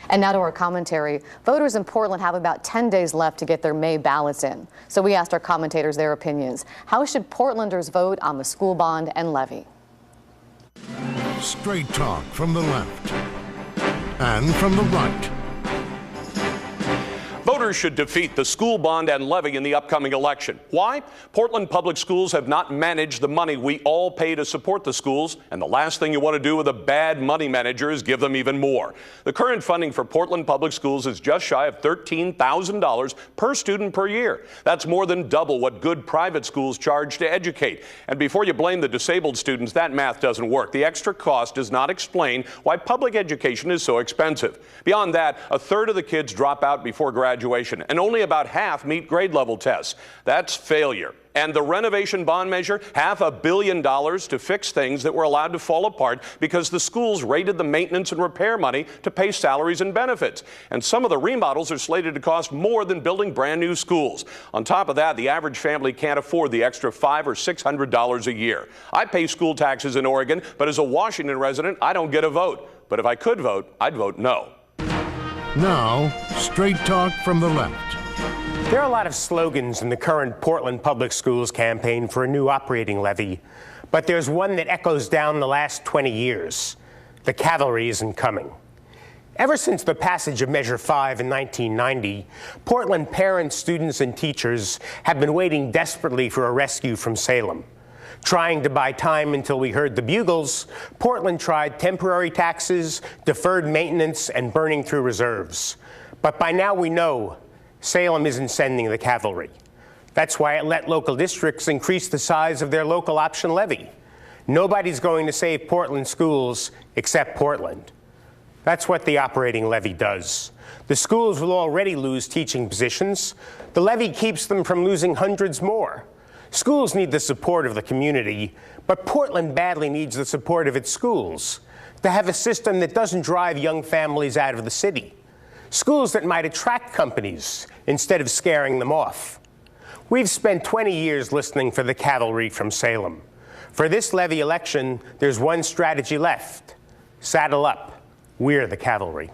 And now to our commentary. Voters in Portland have about 10 days left to get their May ballots in. So we asked our commentators their opinions. How should Portlanders vote on the school bond and levy? Straight talk from the left and from the right. Voters should defeat the school bond and levy in the upcoming election. Why? Portland public schools have not managed the money we all pay to support the schools, and the last thing you want to do with a bad money manager is give them even more. The current funding for Portland public schools is just shy of $13,000 per student per year. That's more than double what good private schools charge to educate. And before you blame the disabled students, that math doesn't work. The extra cost does not explain why public education is so expensive. Beyond that, a third of the kids drop out before graduation, and only about half meet grade level tests. That's failure. And the renovation bond measure, $500 million to fix things that were allowed to fall apart because the schools raided the maintenance and repair money to pay salaries and benefits. And some of the remodels are slated to cost more than building brand new schools. On top of that, the average family can't afford the extra $500 or $600 a year. I pay school taxes in Oregon, but as a Washington resident, I don't get a vote. But if I could vote, I'd vote no. Now, straight talk from the left. There are a lot of slogans in the current Portland Public Schools campaign for a new operating levy, but there's one that echoes down the last 20 years. The cavalry isn't coming. Ever since the passage of Measure 5 in 1990, Portland parents, students, and teachers have been waiting desperately for a rescue from Salem. Trying to buy time until we heard the bugles, Portland tried temporary taxes, deferred maintenance, and burning through reserves. But by now we know Salem isn't sending the cavalry. That's why it let local districts increase the size of their local option levy. Nobody's going to save Portland schools except Portland. That's what the operating levy does. The schools will already lose teaching positions. The levy keeps them from losing hundreds more. Schools need the support of the community, but Portland badly needs the support of its schools to have a system that doesn't drive young families out of the city. Schools that might attract companies instead of scaring them off. We've spent 20 years listening for the cavalry from Salem. For this levy election, there's one strategy left. Saddle up. We're the cavalry.